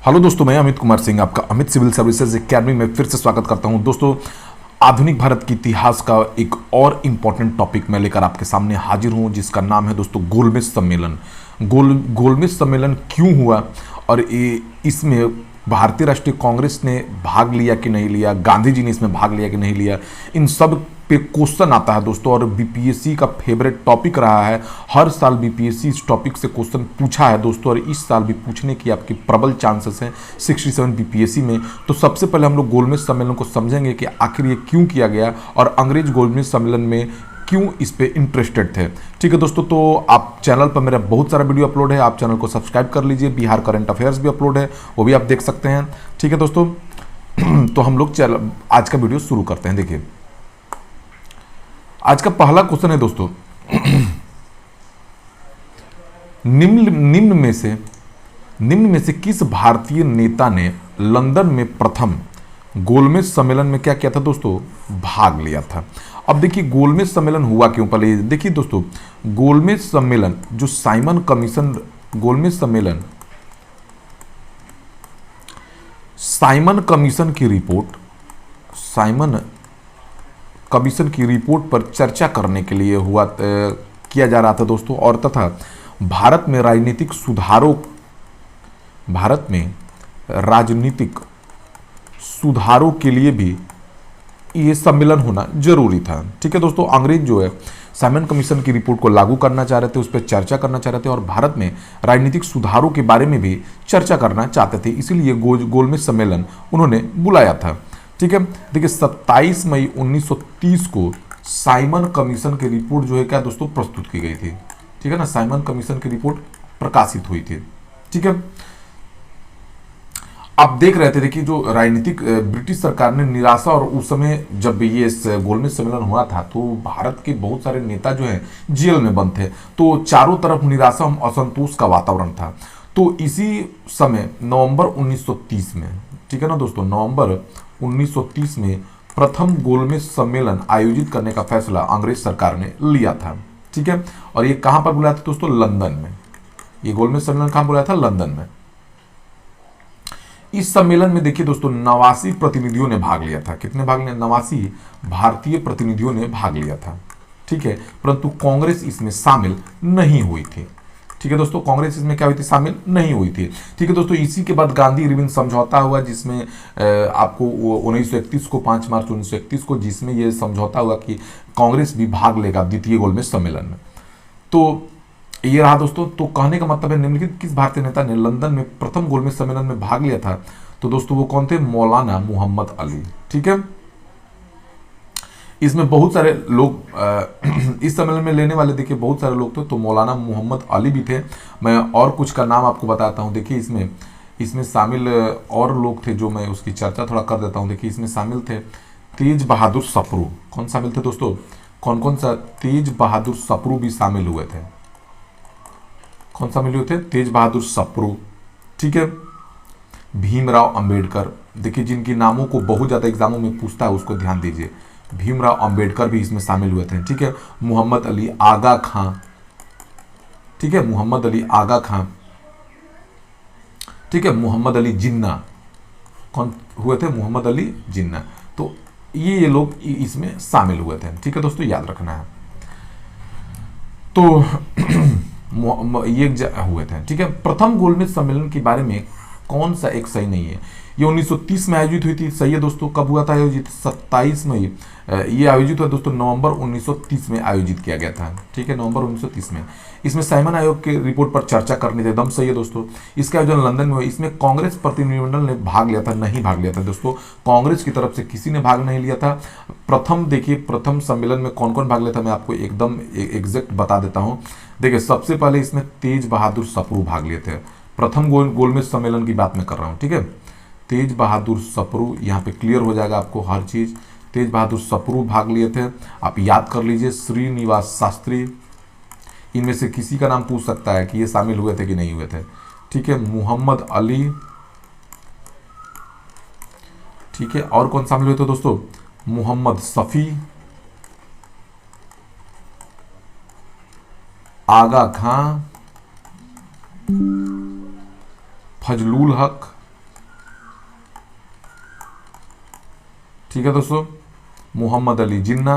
Hello दोस्तों, मैं अमित कुमार सिंह आपका अमित सिविल सर्विसेज एकेडमी में फिर से स्वागत करता हूं। दोस्तों, आधुनिक भारत के इतिहास का एक और इम्पॉर्टेंट टॉपिक मैं लेकर आपके सामने हाजिर हूं, जिसका नाम है दोस्तों गोलमेज सम्मेलन। गोलमेज सम्मेलन क्यों हुआ और इसमें भारतीय राष्ट्रीय कांग्रेस ने भाग लिया कि नहीं लिया, गांधी जी ने इसमें भाग लिया कि नहीं लिया, इन सब पे क्वेश्चन आता है दोस्तों। और बीपीएससी का फेवरेट टॉपिक रहा है। हर साल बीपीएससी इस टॉपिक से क्वेश्चन पूछा है दोस्तों, और इस साल भी पूछने की आपकी प्रबल चांसेस हैं 67 बीपीएससी में। तो सबसे पहले हम लोग गोलमेज सम्मेलन को समझेंगे कि आखिर ये क्यों किया गया और अंग्रेज गोलमेज सम्मेलन में क्यों इस पे इंटरेस्टेड थे। ठीक है दोस्तों, तो आप चैनल पर मेरा बहुत सारा वीडियो अपलोड है, आप चैनल को सब्सक्राइब कर लीजिए। बिहार करंट अफेयर्स भी अपलोड है, वो भी आप देख सकते हैं। ठीक है दोस्तों, तो हम लोग आज का वीडियो शुरू करते हैं। देखिए, आज का पहला क्वेश्चन है दोस्तों, निम्न में से किस भारतीय नेता ने लंदन में प्रथम गोलमेज सम्मेलन में क्या किया था दोस्तों, भाग लिया था। अब देखिए गोलमेज सम्मेलन हुआ क्यों, पहले देखिए दोस्तों, गोलमेज सम्मेलन जो साइमन कमीशन, गोलमेज सम्मेलन साइमन कमीशन की रिपोर्ट, साइमन कमीशन की रिपोर्ट पर चर्चा करने के लिए किया जा रहा था दोस्तों। और तथा भारत में राजनीतिक सुधारों के लिए भी ये सम्मेलन होना जरूरी था। ठीक है दोस्तों, अंग्रेज जो है साइमन कमीशन की रिपोर्ट को लागू करना चाह रहे थे, उस पर चर्चा करना चाह रहे थे और भारत में राजनीतिक सुधारों के बारे में भी चर्चा करना चाहते थे, इसीलिए गोलमेज सम्मेलन उन्होंने बुलाया था। ठीक है, देखिए 27 मई 1930 को साइमन कमीशन की रिपोर्ट जो है क्या दोस्तों प्रस्तुत की गई थी। ठीक है ना, साइमन कमीशन की रिपोर्ट प्रकाशित हुई थी। ठीक है, आप देख रहे थे, देखिए जो राजनीतिक ब्रिटिश सरकार ने निराशा, और उस समय जब ये गोलमेज सम्मेलन हुआ था तो भारत के बहुत सारे नेता जो है जेल में बंद थे, तो चारों तरफ निराशा और असंतोष का वातावरण था। तो इसी समय नवंबर 1930 में, ठीक है ना दोस्तों, नवंबर 1930 में प्रथम गोलमेज सम्मेलन आयोजित करने का फैसला अंग्रेज सरकार ने लिया था। ठीक है, और ये कहां पर बुलाया था दोस्तों, लंदन में। ये गोलमेज सम्मेलन कहां बुलाया था, लंदन में। इस सम्मेलन में देखिए दोस्तों 89 प्रतिनिधियों ने भाग लिया था। कितने भाग लिया, 89 भारतीय प्रतिनिधियों ने भाग लिया था। ठीक है, परंतु कांग्रेस इसमें शामिल नहीं हुई थी। ठीक है दोस्तों, कांग्रेस इसमें क्या हुई थी, शामिल नहीं हुई थी। ठीक है दोस्तों, इसी के बाद गांधी इरविन समझौता हुआ, जिसमें आपको 1931 को 5 मार्च 1931 को, जिसमें यह समझौता हुआ कि कांग्रेस भी भाग लेगा द्वितीय गोलमेज सम्मेलन में। तो ये रहा दोस्तों। तो कहने का मतलब है, निम्नलिखित किस भारतीय नेता ने लंदन में प्रथम गोलमेज सम्मेलन में भाग लिया था, तो दोस्तों वो कौन थे, मौलाना मोहम्मद अली। ठीक है, इसमें बहुत सारे लोग इस सम्मेलन में लेने वाले देखिए बहुत सारे लोग थे, तो मौलाना मोहम्मद अली भी थे। मैं और कुछ का नाम आपको बताता हूं। देखिए इसमें शामिल और लोग थे, जो मैं उसकी चर्चा थोड़ा कर देता हूं। देखिए इसमें शामिल थे तेज बहादुर सप्रू। कौन शामिल थे दोस्तों, कौन कौन सा, तेज बहादुर सप्रू भी शामिल हुए थे। कौन शामिल हुए थे, तेज बहादुर सप्रू। ठीक है, भीमराव अंबेडकर, देखिए जिनकी नामों को बहुत ज्यादा एग्जामों में पूछता है, उसको ध्यान दीजिए। भीमराव अंबेडकर भी इसमें शामिल हुए थे। ठीक है, मोहम्मद अली आगा खां। ठीक है, मोहम्मद अली आगा खां। ठीक है, मोहम्मद अली जिन्ना। कौन हुए थे, मोहम्मद अली जिन्ना। तो ये लोग इसमें शामिल हुए थे। ठीक है दोस्तों, याद रखना है। तो ये हुए थे। ठीक है, प्रथम गोलमेज सम्मेलन के बारे में कौन सा एक सही नहीं है। ये 1930 में आयोजित हुई थी, सही है दोस्तों। कब हुआ था आयोजित, 27 मई। ये आयोजित हुआ दोस्तों नवंबर 1930 में आयोजित किया गया था। ठीक है, नवंबर 1930 में। इसमें साइमन आयोग के रिपोर्ट पर चर्चा करनी थी, एकदम सही है दोस्तों। इसका आयोजन लंदन में हुआ। इसमें कांग्रेस प्रतिनिधिमंडल ने भाग लिया था, नहीं भाग लिया था दोस्तों, कांग्रेस की तरफ से किसी ने भाग नहीं लिया था। प्रथम सम्मेलन में कौन कौन भाग लिया था, मैं आपको एकदम एग्जैक्ट बता देता हूँ। देखिए सबसे पहले इसमें तेज बहादुर सप्रू भाग लिए थे। प्रथम गोलमेज सम्मेलन की बात मैं कर रहा हूँ। ठीक है, तेज बहादुर सप्रू, यहाँ पे क्लियर हो जाएगा आपको हर चीज। तेज बहादुर सप्रू भाग लिए थे, आप याद कर लीजिए। श्रीनिवास शास्त्री, इनमें से किसी का नाम पूछ सकता है कि ये शामिल हुए थे कि नहीं हुए थे। ठीक है, मोहम्मद अली। ठीक है, और कौन शामिल हुए थे दोस्तों, मोहम्मद शफी, आगा खां, फजलुल हक, ठीक है दोस्तों, मोहम्मद अली जिन्ना,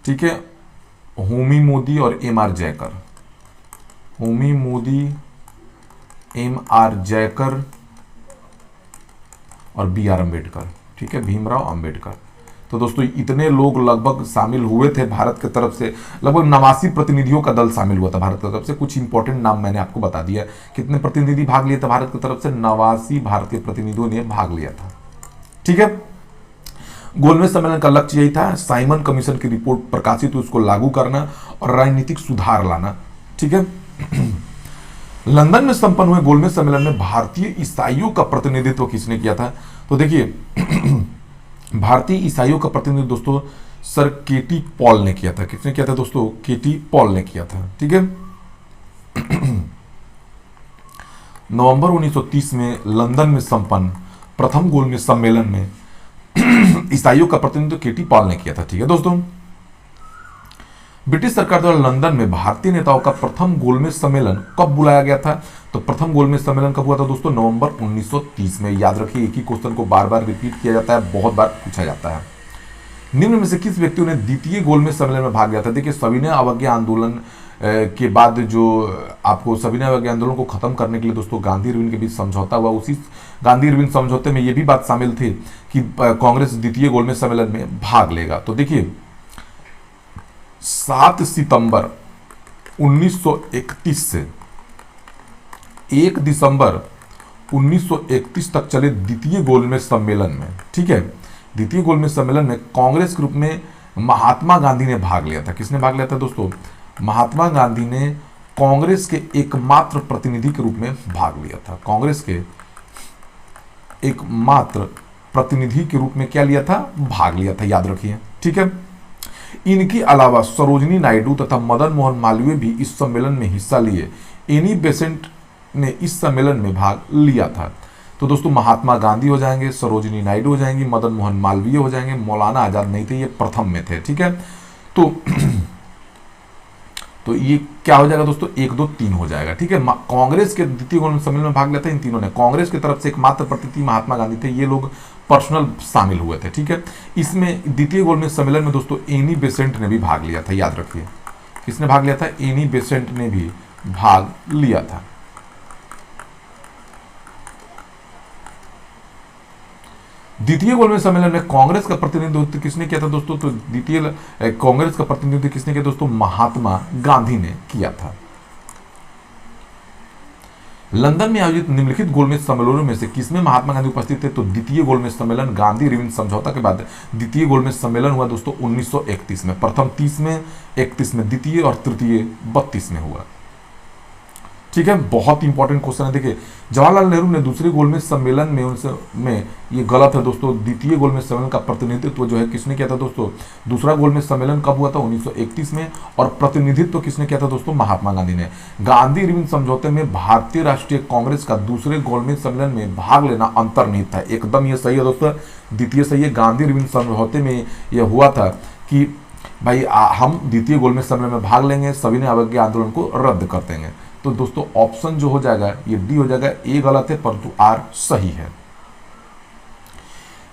ठीक है, होमी मोदी और M R Jayakar, Homi Mody, M R Jayakar और बी आर अम्बेडकर, ठीक है, भीमराव अंबेडकर। तो दोस्तों इतने लोग लगभग शामिल हुए थे भारत की तरफ से, लगभग 89 प्रतिनिधियों का दल शामिल हुआ था भारत की तरफ से। कुछ इंपॉर्टेंट नाम मैंने आपको बता दिया, कितने प्रतिनिधि भाग लिए थे भारत की तरफ से, 89 भारतीय प्रतिनिधियों ने भाग लिया था, ठीक है। गोलमेज सम्मेलन का लक्ष्य यही था, साइमन कमीशन की रिपोर्ट प्रकाशित हुई उसको लागू करना और राजनीतिक सुधार लाना, ठीक है। लंदन में संपन्न हुए गोलमेज सम्मेलन में भारतीय ईसाइयों का प्रतिनिधित्व किसने किया था? तो देखिए भारतीय ईसाइयों का प्रतिनिधित्व दोस्तों सर केटी पॉल ने किया था। किसने किया था दोस्तों? केटी पॉल ने किया था, ठीक है। नवंबर 1930 में लंदन में संपन्न प्रथम गोलमेज सम्मेलन में ईसाइयों का प्रतिनिधित्व केटी पॉल ने किया था, ठीक है दोस्तों। ब्रिटिश सरकार द्वारा लंदन में भारतीय नेताओं का प्रथम गोलमेज सम्मेलन कब बुलाया गया था? तो प्रथम गोलमेज सम्मेलन कब हुआ था दोस्तों? नवंबर 1930 में। याद रखिए, एक ही क्वेश्चन को बार बार रिपीट किया जाता है, बहुत बार पूछा जाता है। निम्न में से किस व्यक्तियों ने द्वितीय गोलमेज सम्मेलन में भाग लिया था? देखिए सविनय अवज्ञा आंदोलन के बाद जो आपको सविनय अवज्ञा आंदोलन को खत्म करने के लिए दोस्तों गांधी इरविन के बीच समझौता हुआ, उसी गांधी इरविन समझौते में यह भी बात शामिल थी कि कांग्रेस द्वितीय गोलमेज सम्मेलन में भाग लेगा। तो देखिए 7 सितंबर 1931 से 1 दिसंबर 1931 तक चले द्वितीय गोलमेज सम्मेलन में, ठीक है, द्वितीय गोलमेज सम्मेलन में कांग्रेस के रूप में महात्मा गांधी ने भाग लिया था। किसने भाग लिया था दोस्तों? महात्मा गांधी ने कांग्रेस के एकमात्र प्रतिनिधि के रूप में भाग लिया था। कांग्रेस के एकमात्र प्रतिनिधि के रूप में क्या लिया था? भाग लिया था, याद रखिए, ठीक है। इनके अलावा सरोजिनी नायडू तथा मदन मोहन मालवीय भी इस सम्मेलन में हिस्सा लिए। एनी बेसेंट ने इस सम्मेलन में भाग लिया था। तो दोस्तों महात्मा गांधी हो जाएंगे, सरोजिनी नायडू हो जाएंगी, मदन मोहन मालवीय हो जाएंगे, मौलाना आजाद नहीं थे, ये प्रथम में थे, ठीक है। तो ये क्या हो जाएगा दोस्तों? 1 2 3 हो जाएगा, ठीक है। कांग्रेस के द्वितीय गोलमेज सम्मेलन में भाग लेते हैं इन तीनों ने। कांग्रेस की तरफ से एकमात्र प्रतिनिधि महात्मा गांधी थे, ये लोग पर्सनल शामिल हुए थे, ठीक है। इसमें द्वितीय गोलमेज सम्मेलन में दोस्तों एनी बेसेंट ने भी भाग लिया था, याद रखिए। किसने भाग लिया था? एनी बेसेंट ने भी भाग लिया था। द्वितीय गोलमेज सम्मेलन में कांग्रेस का प्रतिनिधित्व किसने किया था दोस्तों? तो द्वितीय कांग्रेस का प्रतिनिधित्व किसने किया दोस्तों? महात्मा गांधी ने किया था। लंदन में आयोजित निम्नलिखित गोलमेज सम्मेलनों में से किसमें महात्मा गांधी उपस्थित थे? तो द्वितीय गोलमेज सम्मेलन गांधी इरविन समझौता के बाद द्वितीय गोलमेज सम्मेलन हुआ दोस्तों 1931 में। प्रथम 30 में, 31 में द्वितीय और तृतीय 32 में हुआ, ठीक है। बहुत इंपॉर्टेंट क्वेश्चन है। देखिए जवाहरलाल नेहरू ने दूसरे गोलमेज सम्मेलन में ये गलत है दोस्तों। द्वितीय गोलमेज सम्मेलन का प्रतिनिधित्व जो है किसने किया था दोस्तों? दूसरा गोलमेज सम्मेलन कब हुआ था? 1931 में। और प्रतिनिधित्व किसने किया था दोस्तों? महात्मा गांधी ने। गांधी इरविन समझौते में भारतीय राष्ट्रीय कांग्रेस का दूसरे गोलमेज सम्मेलन में भाग लेना अंतर्निहित था। एकदम ये सही है दोस्तों, द्वितीय सही है। गांधी इरविन समझौते में यह हुआ था कि भाई हम द्वितीय गोलमेज सम्मेलन में भाग लेंगे, सविनय अवज्ञा आंदोलन को रद्द कर देंगे। तो दोस्तों ऑप्शन जो हो जाएगा ये डी हो जाएगा, ए गलत है परंतु आर सही है।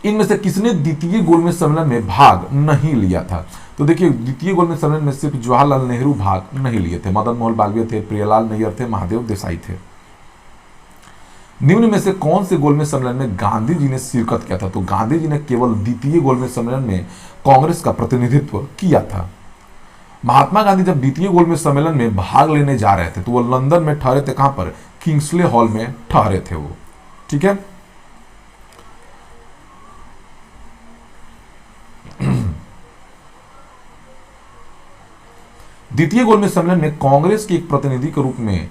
इनमें से किसने द्वितीय गोलमेज सम्मेलन में भाग नहीं लिया था? तो देखिए द्वितीय गोलमेज सम्मेलन में सिर्फ जवाहरलाल नेहरू भाग नहीं लिए थे, मदन मोहन मालवीय थे, प्रियलाल नैयर थे, महादेव देसाई थे। निम्न में से कौन से गोलमेज सम्मेलन में गांधी जी ने शिरकत किया था? तो गांधी जी ने केवल द्वितीय गोलमेज सम्मेलन में कांग्रेस का प्रतिनिधित्व किया था। महात्मा गांधी जब द्वितीय गोलमेज सम्मेलन में भाग लेने जा रहे थे तो वो लंदन में ठहरे थे। कहां पर? किंग्सले हॉल में ठहरे थे वो, ठीक है। द्वितीय गोलमेज सम्मेलन में कांग्रेस के एक प्रतिनिधि के रूप में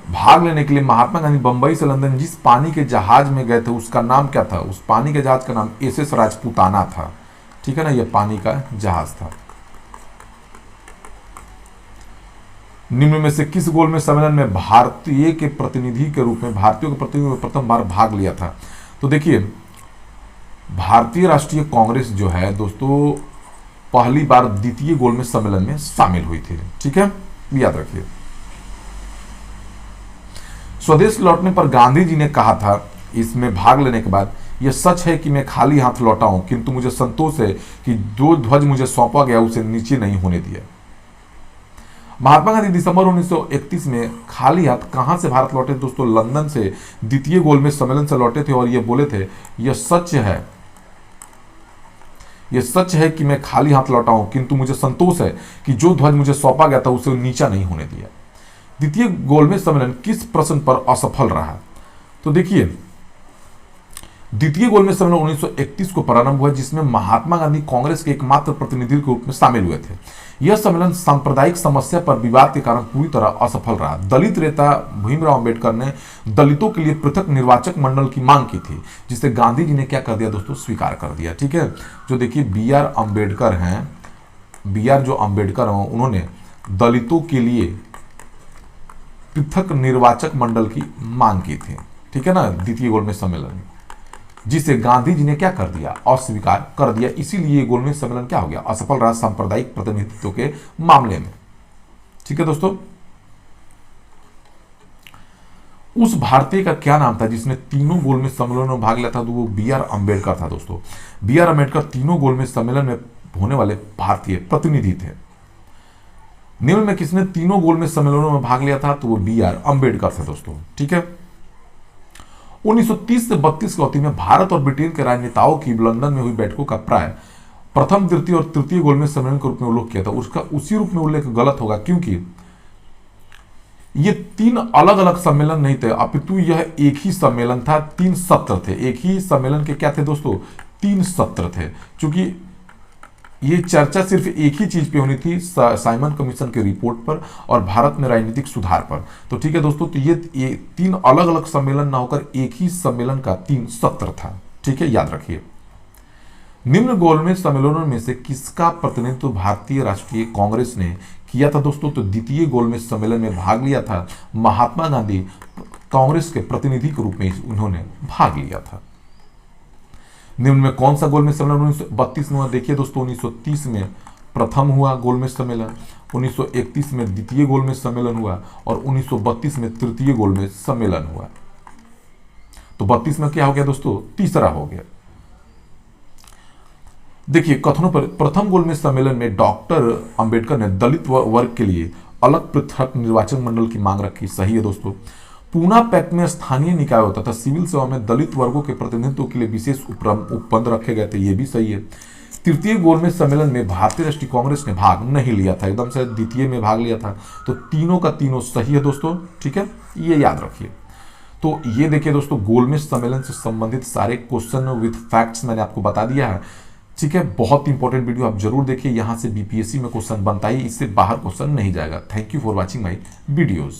भाग लेने के लिए महात्मा गांधी बंबई से लंदन जिस पानी के जहाज में गए थे उसका नाम क्या था? उस पानी के जहाज का नाम एसएस राजपूताना था, ठीक है ना। यह पानी का जहाज था। निम्न में से किस गोलमेज सम्मेलन में भारतीयों के प्रतिनिधि के रूप में प्रथम बार भाग लिया था? तो देखिए भारतीय राष्ट्रीय कांग्रेस जो है दोस्तों पहली बार द्वितीय गोलमेज सम्मेलन में शामिल हुई थी, ठीक है, याद रखिए। स्वदेश लौटने पर गांधी जी ने कहा था इसमें भाग लेने के बाद, यह सच है कि मैं खाली हाथ लौटा हूं, किंतु मुझे संतोष है कि जो ध्वज मुझे सौंपा गया उसे नीचे नहीं होने दिया। महात्मा गांधी दिसंबर 1931 में खाली हाथ कहां से भारत लौटे दोस्तों? लंदन से द्वितीय गोलमेज सम्मेलन से लौटे थे और ये बोले थे, यह सच है कि मैं खाली हाथ लौटा हूं, किंतु मुझे संतोष है कि जो ध्वज मुझे सौंपा गया था उसे नीचा नहीं होने दिया। द्वितीय गोलमेज सम्मेलन किस प्रश्न पर असफल रहा? तो देखिए, द्वितीय गोलमेज सम्मेलन 1931 को प्रारंभ हुआ, जिसमें महात्मा गांधी कांग्रेस के एकमात्र प्रतिनिधि के रूप में शामिल हुए थे। यह सम्मेलन सांप्रदायिक समस्या पर विवाद के कारण पूरी तरह असफल रहा। दलित नेता भीमराव अंबेडकर ने दलितों के लिए पृथक निर्वाचक मंडल की मांग की थी, जिसे गांधी जी ने क्या कर दिया दोस्तों? स्वीकार कर दिया। ठीक है, जो देखिए बी आर अम्बेडकर हैं, उन्होंने दलितों के लिए पृथक निर्वाचक मंडल की मांग की थी। ठीक है ना, द्वितीय गोलमेज सम्मेलन, जिसे गांधी जी ने क्या कर दिया? अस्वीकार कर दिया। इसीलिए गोलमेज सम्मेलन क्या हो गया? असफल रहा सांप्रदायिक प्रतिनिधित्व के मामले में। ठीक है दोस्तों, उस भारतीय का क्या नाम था जिसने तीनों गोलमेज सम्मेलनों में भाग लिया था? तो वो बी आर अम्बेडकर था दोस्तों। बी आर अम्बेडकर तीनों गोलमेज सम्मेलन में होने वाले भारतीय प्रतिनिधि थे। निम्न में किसने तीनों गोलमेज सम्मेलनों में भाग लिया था? तो वो बी आर अम्बेडकर थे दोस्तों। ठीक है, 1930 से 32 की अवधि में भारत और ब्रिटेन के राजनेताओं की लंदन में हुई बैठकों का प्राय प्रथम, द्वितीय और तृतीय गोलमेज सम्मेलन के रूप में उल्लेख किया था। उसका उसी रूप में उल्लेख गलत होगा, क्योंकि ये तीन अलग अलग सम्मेलन नहीं थे, अपितु यह एक ही सम्मेलन था। 3 सत्र थे। एक ही सम्मेलन के क्या थे दोस्तों? 3 सत्र थे। क्योंकि ये चर्चा सिर्फ एक ही चीज पे होनी थी, साइमन कमीशन के रिपोर्ट पर और भारत में राजनीतिक सुधार पर। तो ठीक है दोस्तों, तो ये 3 अलग अलग सम्मेलन ना होकर एक ही सम्मेलन का 3 सत्र था। ठीक है, याद रखिए। निम्न गोलमेज सम्मेलनों में से किसका प्रतिनिधित्व भारतीय राष्ट्रीय कांग्रेस ने किया था दोस्तों? तो द्वितीय गोलमेज सम्मेलन में भाग लिया था महात्मा गांधी, कांग्रेस के प्रतिनिधि के रूप में उन्होंने भाग लिया था। निम्न में कौन सा गोलमेज सम्मेलन 1932 में हुआ? देखिए दोस्तों, 1930 में प्रथम हुआ गोलमेज सम्मेलन, 1931 में द्वितीय गोलमेज सम्मेलन हुआ और 1932 में तृतीय गोलमेज सम्मेलन हुआ। तो 32 में क्या हो गया दोस्तों? तीसरा हो गया। देखिए कथनों पर, प्रथम गोलमेज सम्मेलन में डॉक्टर अंबेडकर ने दलित वर्ग के लिए अलग पृथक निर्वाचन मंडल की मांग रखी। सही है दोस्तों। पूना पैक्ट में स्थानीय निकाय होता था। सिविल सेवा में दलित वर्गों के प्रतिनिधित्व के लिए विशेष उपबंध रखे गए थे। ये भी सही है। तृतीय गोलमेज सम्मेलन में भारतीय राष्ट्रीय कांग्रेस ने भाग नहीं लिया था, एकदम से द्वितीय में भाग लिया था। तो तीनों का तीनों सही है दोस्तों। ठीक है, ये याद रखिए। तो ये देखिए दोस्तों, गोलमेज सम्मेलन से संबंधित सारे क्वेश्चन विद फैक्ट्स मैंने आपको बता दिया है। ठीक है, बहुत इंपॉर्टेंट वीडियो, आप जरूर देखिए। यहां से बीपीएससी में क्वेश्चन बनता ही, इससे बाहर क्वेश्चन नहीं जाएगा। Thank you for watching my videos.